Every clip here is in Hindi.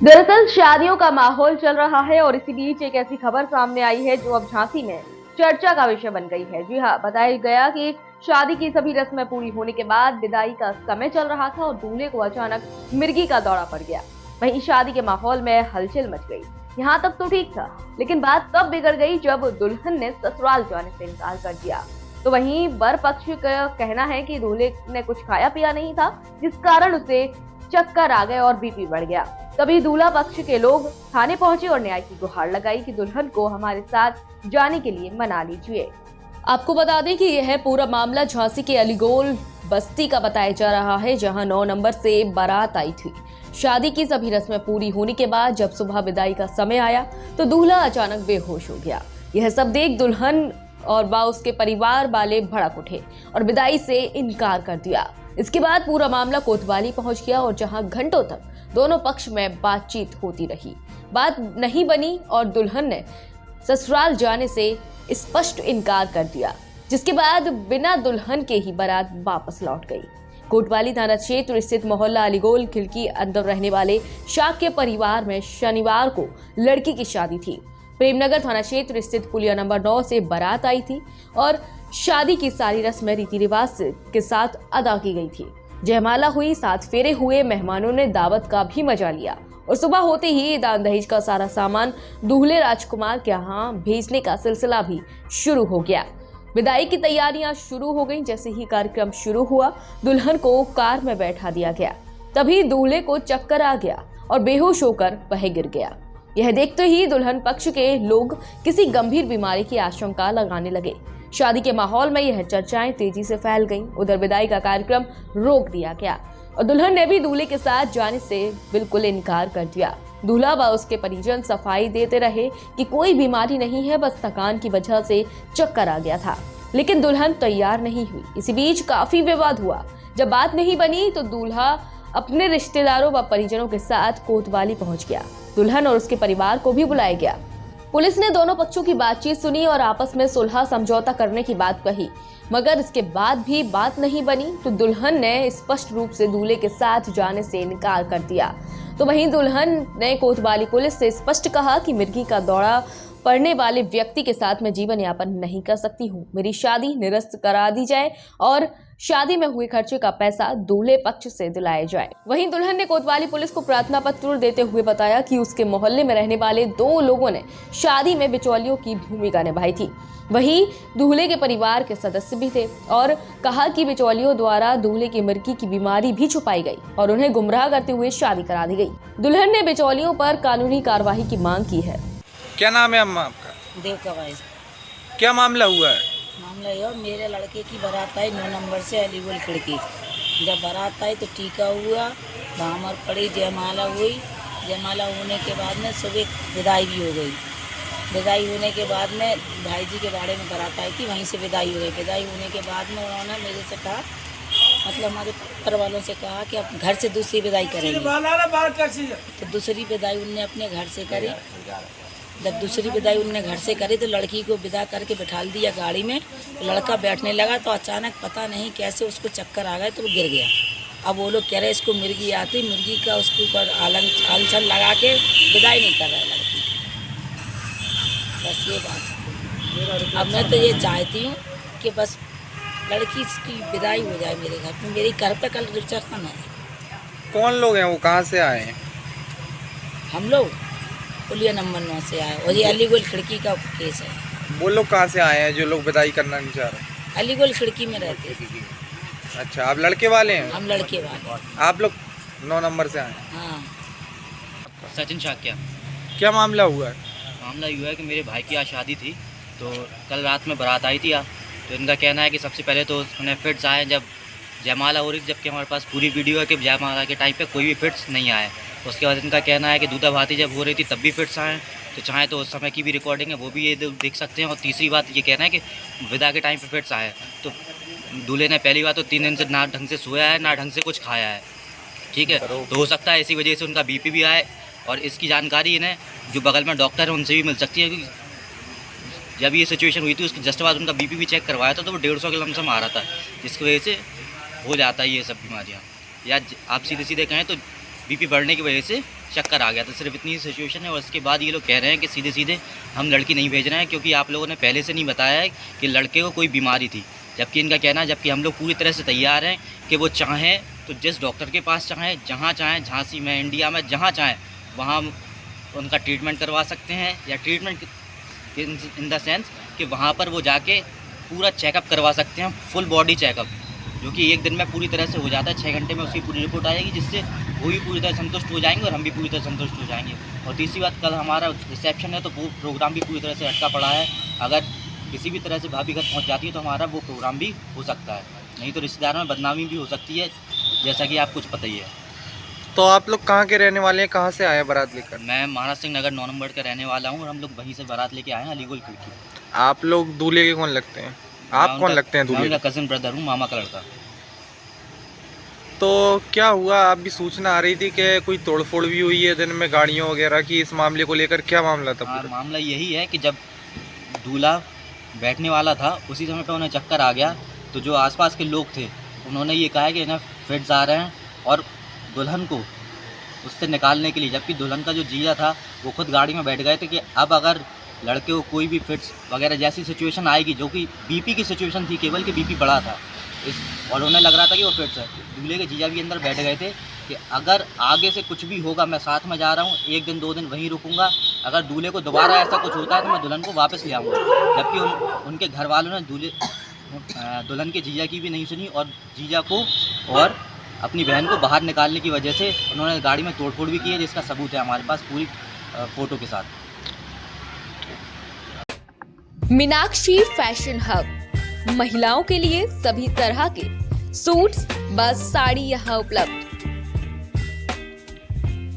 दरअसल शादियों का माहौल चल रहा है और इसी बीच एक ऐसी खबर सामने आई है जो अब झांसी में चर्चा का विषय बन गई है। जी हाँ, बताया गया कि शादी की सभी रस्में पूरी होने के बाद विदाई का समय चल रहा था और दूल्हे को अचानक मिर्गी का दौरा पड़ गया। वहीं शादी के माहौल में हलचल मच गई। यहाँ तक तो ठीक था, लेकिन बात तब बिगड़ गई जब दुल्हन ने ससुराल जाने से इनकार कर दिया। तो वहीं वर पक्ष का कहना है कि दूल्हे ने कुछ खाया पिया नहीं था, जिस कारण उसे चक्कर आ गए और बीपी बढ़ गया। तभी दूल्हा पक्ष के लोग थाने पहुंचे और न्याय की गुहार लगाई कि दुल्हन को हमारे साथ जाने के लिए मना लीजिए। आपको बता दें कि यह पूरा मामला झांसी के अलीगोल बस्ती का बताया जा रहा है, जहां 9 नंबर से बारात आई थी। शादी की सभी रस्में पूरी होने के बाद जब सुबह विदाई का समय आया तो दूल्हा अचानक बेहोश हो गया। यह सब देख दुल्हन और उसके परिवार वाले भड़क उठे और विदाई से इनकार कर दिया। इसके बाद पूरा मामला कोतवाली पहुंच गया और जहां घंटों तक दोनों पक्ष में बातचीत होती रही, बात नहीं बनी और दुल्हन ने ससुराल जाने से स्पष्ट इनकार कर दिया, जिसके बाद बिना दुल्हन के ही बारात वापस लौट गई। कोतवाली थाना क्षेत्र स्थित मोहल्ला अलीगोल खिड़की अंदर रहने वाले शाक्य परिवार में शनिवार को लड़की की शादी थी। प्रेमनगर थाना क्षेत्र स्थित पुलिया नंबर 9 से बारात आई थी और शादी की सारी रस्में रीति रिवाज के साथ अदा की गई थी। जयमाला हुई, 7 फेरे हुए, मेहमानों ने दावत का भी मजा लिया और सुबह होते ही दान दहेज का सारा सामान दूल्हे राजकुमार के यहाँ भेजने का सिलसिला भी शुरू हो गया। विदाई की तैयारियां शुरू हो गईं। जैसे ही कार्यक्रम शुरू हुआ, दुल्हन को कार में बैठा दिया गया। तभी दूल्हे को चक्कर आ गया और बेहोश होकर वह गिर गया। यह देखते ही दुल्हन पक्ष के लोग किसी गंभीर बीमारी की आशंका लगाने लगे। शादी के माहौल में यह चर्चाएं तेजी से फैल गईं। उधर विदाई का कार्यक्रम रोक दिया गया और दुल्हन ने भी दूल्हे के साथ जाने से बिल्कुल इनकार कर दिया। दूल्हा व उसके परिजन सफाई देते रहे कि कोई बीमारी नहीं है, बस थकान की वजह से चक्कर आ गया था, लेकिन दुल्हन तैयार नहीं हुई। इसी बीच काफी विवाद हुआ। जब बात नहीं बनी तो दूल्हा अपने रिश्तेदारों व परिजनों के साथ कोतवाली पहुंच गया। दुल्हन और उसके परिवार को भी बुलाया गया। पुलिस ने दोनों पक्षों की बातचीत सुनी और आपस में सुलह समझौता करने की बात कही, मगर इसके बाद भी बात नहीं बनी तो दुल्हन ने स्पष्ट रूप से दूल्हे के साथ जाने से इनकार कर दिया। तो वहीं दुल्हन ने कोतवाली पुलिस से स्पष्ट कहा कि मिर्गी का दौरा पड़ने वाले व्यक्ति के साथ मैं जीवन यापन नहीं कर सकती हूँ। मेरी शादी निरस्त करा दी जाए और शादी में हुए खर्चे का पैसा दूल्हे पक्ष से दिलाया जाए। वहीं दुल्हन ने कोतवाली पुलिस को प्रार्थना पत्र देते हुए बताया कि उसके मोहल्ले में रहने वाले 2 लोगों ने शादी में बिचौलियों की भूमिका निभाई थी। वहीं दूल्हे के परिवार के सदस्य भी थे और कहा कि बिचौलियों द्वारा दूल्हे की मिर्गी की बीमारी भी छुपाई गई और उन्हें गुमराह करते हुए शादी करा दी गई। दुल्हन ने बिचौलियों पर कानूनी कार्रवाई की मांग की है। क्या नाम है अम्मा आपका? देवका बाई। क्या मामला हुआ है? मामला यह, मेरे लड़के की बारात आई 9 नंबर से अलीगोल खिड़की। जब बारात आई तो टीका हुआ, भामर पड़ी, जयमाला हुई। जयमाला होने के बाद में सुबह विदाई भी हो गई। विदाई होने के बाद में भाई जी के बाड़े में बारात आई थी, वहीं से विदाई हो गई। विदाई होने के बाद में उन्होंने मेरे से कहा, मतलब हमारे घर वालों से कहा कि आप घर से दूसरी विदाई करेंगे। तो दूसरी विदाई उनने अपने घर से करी। जब दूसरी विदाई उनने घर से करी तो लड़की को विदा करके बिठा दिया गाड़ी में। लड़का बैठने लगा तो अचानक पता नहीं कैसे उसको चक्कर आ गए तो वो गिर गया। अब वो लोग कह रहे इसको मिर्गी आती, मिर्गी का उसके ऊपर आलछल लगा के विदाई नहीं कर रहा है लड़की की। बस ये बात। अब मैं तो ये चाहती हूँ कि बस लड़की की विदाई हो जाए मेरे घर में। मेरी घर पे कल रिसेप्शन है। कौन लोग हैं वो, कहाँ से आए हैं? हम लोग पुलिया नंबर 9 से आए और ये अलीगोल खिड़की का केस है। वो लोग कहाँ से आए हैं जो लोग विदाई करना नहीं चाह रहे? अलीगोल खिड़की में रहते हैं। अच्छा, आप लड़के वाले हैं? हम लड़के वाले। आप लोग 9 नंबर से आए? हाँ। सचिन शाक्या। क्या मामला हुआ है? मामला यूँ है कि मेरे भाई की आज शादी थी, तो कल रात में बारात आई थी। तो इनका कहना है कि सबसे पहले तो उन्हें फिट्स आए जब जयमाला हो रही थी, जबकि हमारे पास पूरी वीडियो है कि जयमाला के टाइम पे कोई भी फिट्स नहीं आए। उसके बाद इनका कहना है कि दूधा भाती जब हो रही थी तब भी फिट्स आए, तो चाहे तो उस समय की भी रिकॉर्डिंग है वो भी ये देख सकते हैं। और तीसरी बात ये कहना है कि विदा के टाइम पे फिट्स आए। तो दूल्हे ने पहली बात तो 3 दिन से ना ढंग से सोया है ना ढंग से कुछ खाया है, ठीक है। तो हो सकता है इसी वजह से उनका बीपी भी आए। और इसकी जानकारी इन्हें जो बगल में डॉक्टर है उनसे भी मिल सकती है, क्योंकि जब ये सिचुएशन हुई थी उसके जस्ट बाद उनका बीपी भी चेक करवाया था तो वो 150 के लमसम आ रहा था, जिसकी वजह से हो जाता है ये सब बीमारियाँ। या आप सीधे सीधे कहें तो बीपी बढ़ने की वजह से चक्कर आ गया था, सिर्फ इतनी सिचुएशन है। और उसके बाद ये लोग कह रहे हैं कि सीधे सीधे हम लड़की नहीं भेज रहे हैं क्योंकि आप लोगों ने पहले से नहीं बताया है कि लड़के को कोई बीमारी थी। जबकि इनका कहना है, जबकि हम लोग पूरी तरह से तैयार हैं कि वो चाहें तो जिस डॉक्टर के पास चाहें, जहाँ चाहें, झांसी में, इंडिया में जहाँ चाहें वहाँ उनका ट्रीटमेंट करवा सकते हैं। या ट्रीटमेंट इन द सेंस कि वहाँ पर वो जाके पूरा चेकअप करवा सकते हैं, फुल बॉडी चेकअप, जो कि 1 दिन में पूरी तरह से हो जाता है। 6 घंटे में उसकी पूरी रिपोर्ट आएगी, जिससे वो भी पूरी तरह संतुष्ट हो जाएंगे और हम भी पूरी तरह संतुष्ट हो जाएंगे। और तीसरी बात, कल हमारा रिसेप्शन है तो वो प्रोग्राम भी पूरी तरह से अटका पड़ा है। अगर किसी भी तरह से भाभी घर पहुँच जाती है तो हमारा वो प्रोग्राम भी हो सकता है, नहीं तो रिश्तेदारों में बदनामी भी हो सकती है, जैसा कि आप कुछ पता ही है। तो आप लोग कहाँ के रहने वाले हैं, कहाँ से आए हैं बारात लेकर? मैं महाराज सिंह नगर 9 नंबर का रहने वाला हूँ और हम लोग वहीं से बारात लेके आए हैं अलीगुल खिड़की। आप लोग दूल्हे के कौन लगते हैं? आप कौन लगते हैं दूल्हे? मैं उनका कजिन ब्रदर हूँ, मामा का लड़का। तो क्या हुआ, आप भी सूचना आ रही थी कि कोई तोड़फोड़ भी हुई है दिन में गाड़ियों वगैरह की, इस मामले को लेकर क्या मामला था? हाँ, मामला यही है कि जब दूल्हा बैठने वाला था उसी समय पे उन्हें चक्कर आ गया, तो जो आसपास के लोग थे उन्होंने ये कहा कि इन्हें फिट्स आ रहे हैं और दुल्हन को उससे निकालने के लिए, जबकि दुल्हन का जो जीजा था वो खुद गाड़ी में बैठ गए थे कि अब अगर लड़के को कोई भी फिट्स वगैरह जैसी सिचुएशन आएगी, जो कि बीपी की सिचुएशन थी, केवल कि बीपी बढ़ा था और उन्हें लग रहा था कि वो फिट्स है, दूल्हे के जीजा भी अंदर बैठ गए थे कि अगर आगे से कुछ भी होगा मैं साथ में जा रहा हूँ, 1 दिन 2 दिन वहीं रुकूंगा, अगर दूल्हे को दोबारा ऐसा कुछ होता है तो मैं दुल्हन को वापस ले आऊँगा। जबकि उनके घर वालों ने दुल्हन के जीजा की भी नहीं सुनी और जीजा को और अपनी बहन को बाहर निकालने की वजह से उन्होंने गाड़ी में तोड़फोड़ भी की है, जिसका सबूत है हमारे पास पूरी फ़ोटो के साथ। मीनाक्षी फैशन हब, महिलाओं के लिए सभी तरह के सूट्स, बस साड़ी यहाँ उपलब्ध।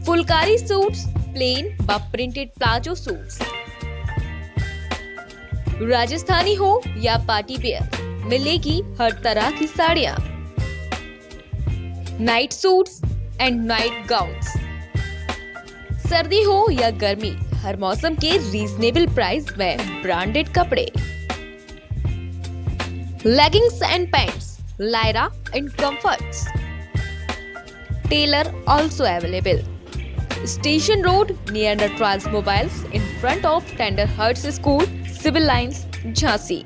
फुलकारी सूट्स, प्लेन व प्रिंटेड प्लाजो सूट्स, राजस्थानी हो या पार्टी वेयर, मिलेगी हर तरह की साड़ियां। Night suits and night gowns, सर्दी हो या गर्मी, हर मौसम के रीजनेबल प्राइस में ब्रांडेड कपड़े। Leggings and pants, Lyra and comforts, tailor also available. Station Road near the Trans Mobiles in front of Tender Hertz School, Civil Lines, Jhansi.